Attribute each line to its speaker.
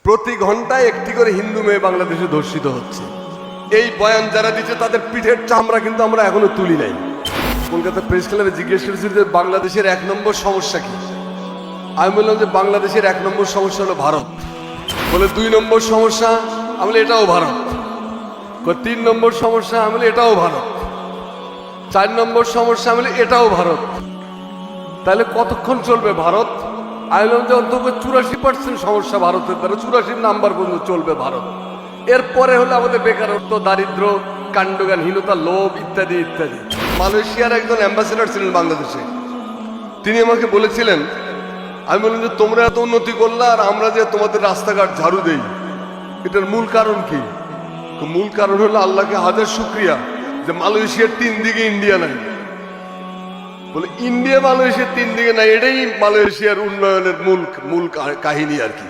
Speaker 1: প্রতি ঘন্টায় একটি করে হিন্দু মেয়ে বাংলাদেশে ধর্ষিত হচ্ছে। এই বয়ান যারা দিচ্ছে তাদের পিঠের চামড়া কিন্তু আমরা এখনো তুলি নাই। কলকাতা প্রেস ক্লাবে জিজ্ঞেস করেছিল যে বাংলাদেশের 1 নম্বর সমস্যা কি। আমি বললাম যে বাংলাদেশের 1 নম্বর সমস্যা হলো ভারত। বলে 2 নম্বর সমস্যা, আমি বলি এটাও ভারত। 3 নম্বর সমস্যা, আমি বলি এটাও ভারত। 4 নম্বর সমস্যা, আমি বলি এটাও ভারত। তাহলে কতক্ষণ চলবে ভারত? আমি বললাম যে অন্তত 84% সমস্যা ভারতের দ্বারা, 84 নাম্বার পর্যন্ত চলবে ভারত। এরপরে হলো আমাদের বেকারত্ব, দারিদ্র, কাণ্ডজ্ঞানহীনতা, লোভ ইত্যাদি ইত্যাদি। মালয়েশিয়ার একজন অ্যাম্বাসেডর ছিলেন বাংলাদেশে, তিনি আমাকে বলেছিলেন, আমি বললাম যে তোমরা এত উন্নতি করলে আর আমরা যে তোমাদের রাস্তাঘাট ঝাড়ু দেই, এটার মূল কারণ কি? তো মূল কারণ হলো আল্লাহকে হাজার শুকরিয়া যে মালয়েশিয়ার 3 দিকে ইন্ডিয়া নাই। বলে ইন্ডিয়া মালয়েশিয়ার 3 দিকে নাই, এটাই মালয়েশিয়ার উন্নয়নের মূল কাহিনী আর কি।